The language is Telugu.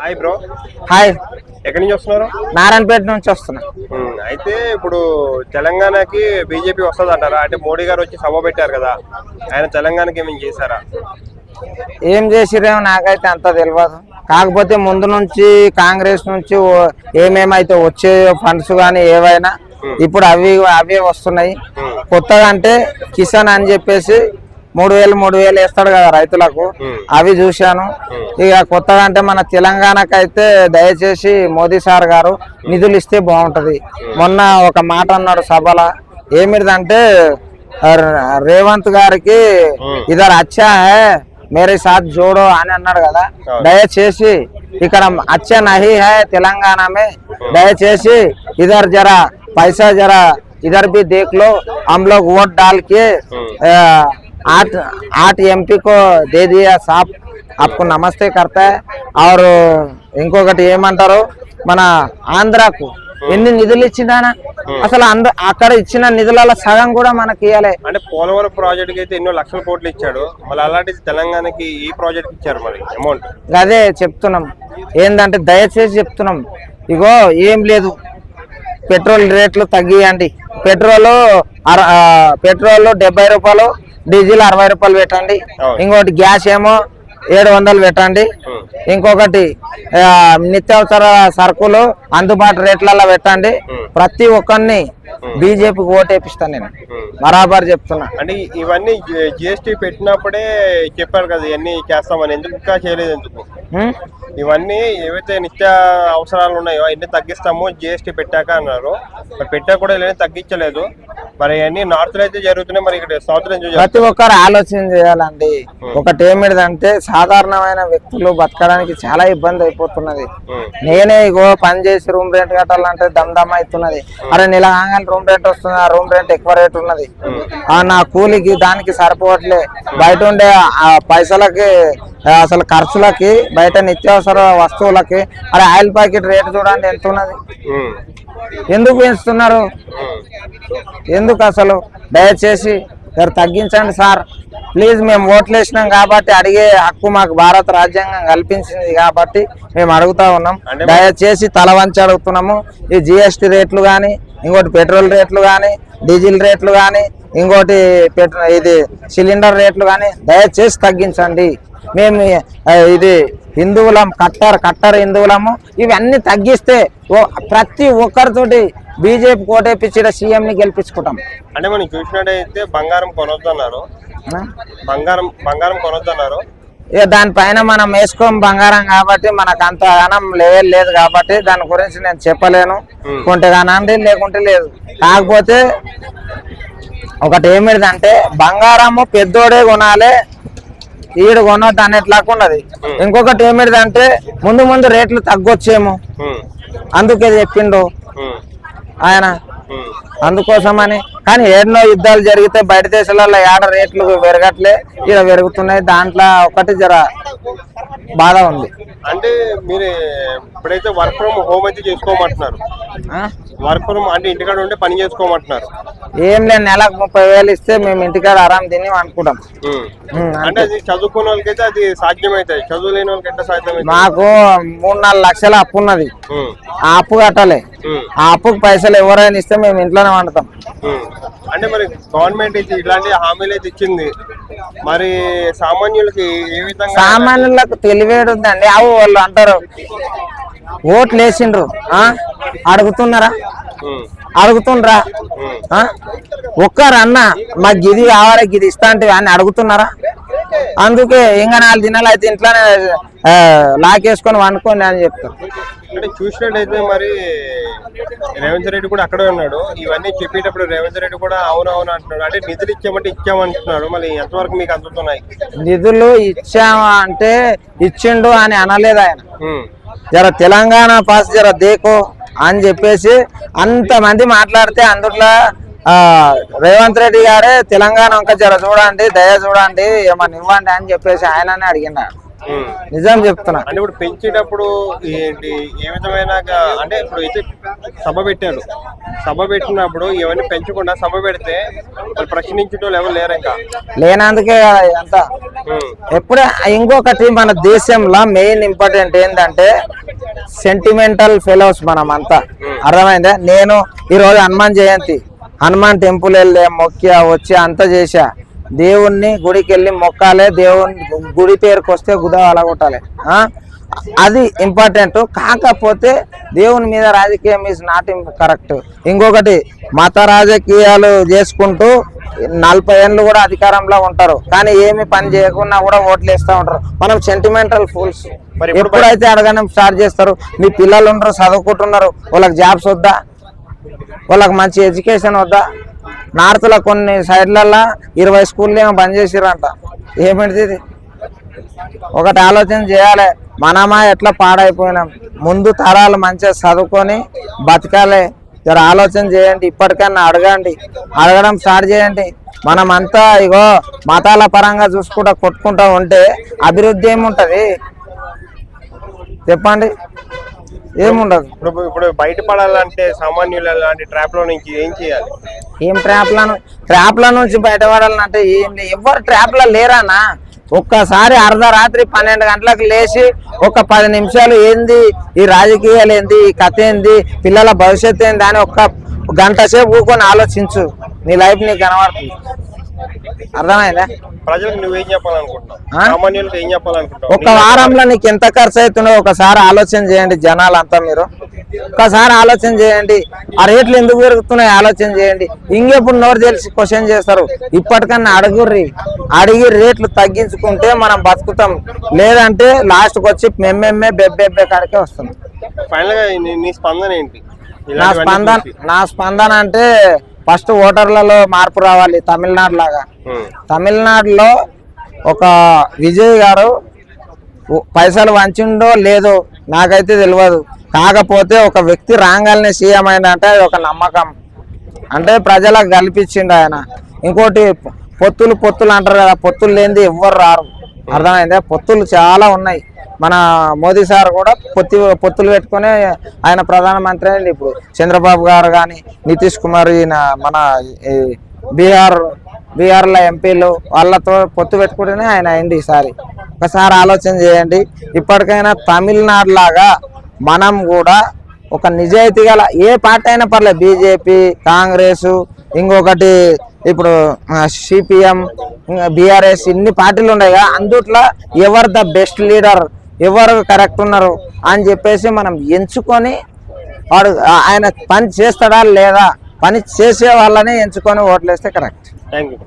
Hi bro. హాయ్, ఎక్కడి నుంచి వస్తున్నారు? నారాయణపేట నుంచి వస్తున్నా. అయితే ఇప్పుడు తెలంగాణకి బీజేపీ వస్తుంది అంటారా? అంటే మోడీ గారు వచ్చి సభ పెట్టారు కదా, ఆయన తెలంగాణకి ఏమేమి చేశారా? ఏం చేసిరేమో నాకైతే అంత తెలియదు. కాకపోతే ముందు నుంచి కాంగ్రెస్ నుంచి ఏమేమైతే వచ్చే ఫండ్స్ కానీ ఏవైనా ఇప్పుడు అవే వస్తున్నాయి. కొత్తగా అంటే కిసాన్ అని చెప్పేసి 3000 వేస్తాడు కదా రైతులకు, అవి చూశాను. ఇక కొత్తగా అంటే మన తెలంగాణకు అయితే దయచేసి మోదీ సార్ గారు నిధులు ఇస్తే బాగుంటది. మొన్న ఒక మాట అన్నాడు సభలో, ఏమిటంటే రేవంత్ గారికి ఇదర్ అచ్చా హై మేరే సాత్ జోడో అని అన్నాడు కదా. దయచేసి ఇక్కడ అచ్చా నహీ హై తెలంగాణ మే, దయచేసి ఇదర్ జరా पैसा जरा इधर भी देख लो, हम लोग वोट डाल के 8 MP को दे दिया साहब, आपको नमस्ते करता है. और ఇంకొకటి ఏమంటారు, మన ఆంధ్రాకు ఎన్ని నిధులు ఇచ్చిందానా, అసలు అక్కడ ఇచ్చిన నిధుల సగం కూడా మనకి ఇవ్వలే. అంటే పోలవరం ప్రాజెక్ట్ అయితే ఎన్నో లక్షల కోట్లు ఇచ్చాడు, మళ్ళీ అలాంటి తెలంగాణకి ఈ ప్రాజెక్ట్ ఇచ్చారు మరి అమౌంట్. అదే చెప్తున్నాం, ఏంటంటే దయచేసి చెప్తున్నాం, ఇగో ఏం లేదు, పెట్రోల్ రేట్లు తగ్గియండి. పెట్రోల్ 70 రూపాయలు, డీజిల్ 60 రూపాయలు పెట్టండి. ఇంకోటి గ్యాస్ ఏమో 700 పెట్టండి. ఇంకొకటి నిత్యావసర సరుకులు అందుబాటు రేట్లలో పెట్టండి. ప్రతి ఒక్కరిని బీజేపీకి ఓటేపిస్తాను నేను, బరాబర్ చెప్తున్నా. అంటే ఇవన్నీ జిఎస్టీ పెట్టినప్పుడే చెప్పారు కదా ఇవన్నీ చేస్తామని, ఎందుకు ఇంకా చేయలేదు? ఎందుకు ఇవన్నీ ఏవైతే నిత్య అవసరాలు ఉన్నాయో అన్ని తగ్గిస్తాము జిఎస్టీ పెట్టాక అన్నారు, మరి పెట్టాక కూడా ఇవన్నీ తగ్గించలేదు. మరి అన్ని నార్త్ లో అయితే జరుగుతున్నాయి, మరి ఇక్కడ సౌత్ నుంచి ప్రతి ఒక్కరు ఆలోచన చేయాలండి. ఒకటి ఏమిటంటే సాధారణమైన వ్యక్తులు బతకడానికి చాలా ఇబ్బంది అయిపోతున్నది. నేనే ఇగో పని చేసి రూమ్ రెంట్ కట్టాలంటే దమ్ అవుతున్నది. అరే నెల రూమ్ రెంట్ వస్తుంది, ఆ రూమ్ రెంట్ ఎక్కువ రేట్ ఉన్నది, నా కూలికి దానికి సరిపోవట్లే. బయట ఉండే పైసలకి అసలు ఖర్చులకి, బయట నిత్యావసర వస్తువులకి, అరే ఆయిల్ ప్యాకెట్ రేట్ చూడండి ఎంత ఉన్నది. ఎందుకు పెంచుతున్నారు? ఎందుకు అసలు? దయచేసి తగ్గించండి సార్ ప్లీజ్. మేము ఓట్లు వేసినాం కాబట్టి అడిగే హక్కు మాకు భారత రాజ్యాంగం కల్పించింది కాబట్టి మేము అడుగుతా ఉన్నాం. దయచేసి తల వంచి అడుగుతున్నాము. ఈ జిఎస్టీ రేట్లు కానీ, ఇంకోటి పెట్రోల్ రేట్లు కానీ, డీజిల్ రేట్లు కానీ, ఇంకోటి ఇది సిలిండర్ రేట్లు కానీ దయచేసి తగ్గించండి. మేము ఇది హిందువులం, కట్టర్ హిందువులము. ఇవన్నీ తగ్గిస్తే ప్రతి ఒక్కరితోటి బీజేపీ కోటేపించిన సీఎం ని గెలిపించుకుంటాం. అంటే మనం చూసినట్టయితే బంగారం కొనొద్దన్నారు, బంగారం కొనొద్దన్నారు. ఇక దానిపైన మనం వేసుకోం బంగారం కాబట్టి మనకు అంత ఘనం లెవెల్ లేదు కాబట్టి దాని గురించి నేను చెప్పలేను. కొంటే కానండి, లేకుంటే లేదు. కాకపోతే ఒకటి ఏమిటిదంటే బంగారము పెద్దోడే కొనాలి, ఈడు కొనొద్దు అనేట్లాగా ఉన్నది. ఇంకొకటి ఏమిటిదంటే ముందు రేట్లు తగ్గొచ్చేమో, అందుకే చెప్పిండు ఆయన, అందుకోసమని. కానీ ఏడనో యుద్ధాలు జరిగితే బయట దేశాలలో ఏడ రేట్లు పెరగట్లే, ఇక్కడ పెరుగుతున్నాయి. దాంట్లో ఒకటి జర బాధ ఉంది. అంటే మీరు ఇప్పుడైతే వర్క్ ఫ్రమ్ హోమ్ అయితే చేసుకోమంటున్నారు, వర్క్ ఫ్రమ్ అంటే ఇంటికాడ ఉంటే పని చేసుకోమంటున్నారు. ఏం లేదు, నెలకు 30,000 ఇస్తే మేము ఇంటికాడ ఆరాం తిని అనుకుంటాం. అంటే అది చదువుకున్న వాళ్ళకైతే అది సాధ్యమవుతాయి, చదువు లేని వాళ్ళకి ఎంత సాధ్యమవుతుంది? మాకు 3-4 లక్షల అప్పు ఉన్నది, ఆ అప్పు కట్టాలి. ఆ అప్పుకు పైసలు ఎవరైనా ఇస్తే మేము ఇంట్లోనే వండుతాం. అంటే మరి గవర్నమెంట్ అయితే ఇలాంటి హామీలు అయితే ఇచ్చింది, మరి సామాన్యులకి ఏ విధంగా? సామాన్యులకు తెలివేడుందండి. అవు వాళ్ళు అంటారు ఓట్లు వేసిండ్రు అడుగుతున్నారా, అడుగుతుండ్రా? ఒక్కరన్నా మాకు గిది కావాలి, గిది ఇస్తా అంటే అని అడుగుతున్నారా? అందుకే ఇంకా 4 దినాలు అయితే ఇంట్లోనే లాకేసుకొని వండుకోండి అని చెప్తారు. అంటే చూసినట్టయితే మరి రేవంత్ రెడ్డి కూడా అక్కడే ఉన్నాడు. ఇవన్నీ చెప్పేటప్పుడు రేవంత్ రెడ్డి కూడా అవునవును అంటున్నాడు. అంటే నిధులు ఇచ్చామంటే ఇచ్చామంటున్నాడు, మళ్ళీ ఎంతవరకు మీకు అందుతున్నాయి? నిధులు ఇచ్చామా అంటే ఇచ్చిండు అని అనలేదు ఆయన. జర తెలంగాణ పాస్ జర దేకో అని చెప్పేసి అంతమంది మాట్లాడితే అందుట్లో రేవంత్ రెడ్డి గారే తెలంగాణ ఇంకా జర చూడండి, దయ చూడండి, ఏమన్నా ఇవ్వండి అని చెప్పేసి ఆయననే అడిగినాడు. నిజం చెప్తున్నా. అంటే ఇప్పుడు పెంచేటప్పుడు ఏంటి ఏ విధమైన అంటే ఇప్పుడు అయితే సభ పెట్టారు, సభ పెట్టినప్పుడు ఇవన్నీ పెంచకుండా సభ పెడితే వాళ్ళు ప్రశ్నించడం ఎవరు లేరు ఇంకా లేనందుకే కదా ఇదంతా. ఎప్పుడే ఇంకొకటి మన దేశంలో మెయిన్ ఇంపార్టెంట్ ఏంటంటే సెంటిమెంటల్ ఫెలోస్ మనం అంతా. అర్థమైందా? నేను ఈరోజు హనుమాన్ జయంతి, హనుమాన్ టెంపుల్ వెళ్ళే మొక్కి వచ్చి అంతా చేసా. దేవుణ్ణి గుడికి వెళ్ళి మొక్కాలే, దేవుని గుడి పేరుకి వస్తే గుద అలగొట్టాలి, అది ఇంపార్టెంట్. కాకపోతే దేవుని మీద రాజకీయం ఈజ్ నాట్ కరెక్ట్. ఇంకొకటి మత రాజకీయాలు చేసుకుంటూ 40 ఏళ్ళు కూడా అధికారంలో ఉంటారు, కానీ ఏమి పని చేయకుండా కూడా ఓట్లు వేస్తూ ఉంటారు. మనం సెంటిమెంటల్ ఫూల్స్. ఎప్పుడైతే అడగడం స్టార్ట్ చేస్తారు, మీ పిల్లలు ఉంటారు చదువుకుంటున్నారు, వాళ్ళకి జాబ్స్ వద్దా, వాళ్ళకి మంచి ఎడ్యుకేషన్ వద్దా? నార్త్లో కొన్ని సైడ్లల్లో 20 స్కూళ్ళు ఏమో బంద్ చేసిరంట. ఏమిటి ఇది? ఒకటి ఆలోచన చేయాలి, మనమా ఎట్లా పాడైపోయినాం. ముందు తరాలు మంచిగా చదువుకొని బతకాలి. జర ఆలోచన చేయండి, ఇప్పటికన్నా అడగండి, అడగడం స్టార్ట్ చేయండి. మనమంతా ఇగో మతాల పరంగా చూసుకుంటా కొట్టుకుంటా ఉంటే అభివృద్ధి ఏముంటది చెప్పండి? ఏముండదు. ఇప్పుడు బయటపడాలంటే సామాన్యులు అలాంటి ట్రాప్ లో నుంచి ఏం చేయాలి? ఏం ట్రాప్ల నుంచి బయటపడాలంటే ఏం ఎవరు ట్రాప్ లో లేరానా? ఒక్కసారి అర్ధరాత్రి 12 గంటలకు లేచి ఒక 10 నిమిషాలు ఏంది ఈ రాజకీయాలు, ఏంది ఈ కథ, ఏంది పిల్లల భవిష్యత్తు ఏంది అని ఒక్క గంట సేపు కూకొని ఆలోచించు, నీ లైఫ్ నీకు కనబడుతుంది. అర్థమైందా? ప్రజలకు నువ్వేం చెప్పాలనుకుంటున్నావు? సామాన్యులకు ఏం చెప్పాలనుకుంటున్నావు? ఒక వారంలో నీకు ఎంత ఖర్చు అవుతుందో ఒకసారి ఆలోచన చేయండి. జనాలంతా మీరు ఒకసారి ఆలోచన చేయండి. ఆ రేట్లు ఎందుకు పెరుగుతున్నాయి ఆలోచన చేయండి. ఇంకెప్పుడు నోరు తెలిసి క్వశ్చన్ చేస్తారు. ఇప్పటికన్నా అడిగి రేట్లు తగ్గించుకుంటే మనం బతుకుతాం, లేదంటే లాస్ట్కి వచ్చి మెమ్మెమ్మే బెబ్బెబ్బే కాడికే వస్తుంది. ఫైనల్ గా నీ స్పందన ఏంటి? నా స్పందన అంటే ఫస్ట్ ఓటర్లలో మార్పు రావాలి. తమిళనాడు లాగా, తమిళనాడులో ఒక విజయ్ గారు పైసలు వంచిండో లేదో నాకైతే తెలియదు, కాకపోతే ఒక వ్యక్తి రాగానే సీఎం అయిందంటే అది ఒక నమ్మకం, అంటే ప్రజలకు కల్పించిండు ఆయన. ఇంకోటి పొత్తులు అంటారు కదా, పొత్తులు లేనిది ఎవ్వరు రారు. అర్థమైందా? పొత్తులు చాలా ఉన్నాయి. మన మోదీ సార్ కూడా పొత్తులు పెట్టుకుని ఆయన ప్రధానమంత్రి అయింది. ఇప్పుడు చంద్రబాబు గారు కానీ, నితీష్ కుమార్, ఈయన మన బీహార్లో ఎంపీలు వాళ్ళతో పొత్తు పెట్టుకుంటేనే ఆయన అయింది ఈసారి. ఒకసారి ఆలోచన చేయండి. ఇప్పటికైనా తమిళనాడు లాగా మనం కూడా ఒక నిజాయితీ గల ఏ పార్టీ అయినా పర్లేదు, బీజేపీ, కాంగ్రెస్, ఇంకొకటి ఇప్పుడు సిపిఎం, బీఆర్ఎస్, ఇన్ని పార్టీలు ఉన్నాయి కదా, అందుట్లో ఎవరు ద బెస్ట్ లీడర్, ఎవరు కరెక్ట్ ఉన్నారు అని చెప్పేసి మనం ఎంచుకొని వాడు ఆయన పని చేస్తాడా లేదా, పని చేసే వాళ్ళని ఎంచుకొని ఓట్లేస్తే కరెక్ట్. Thank you.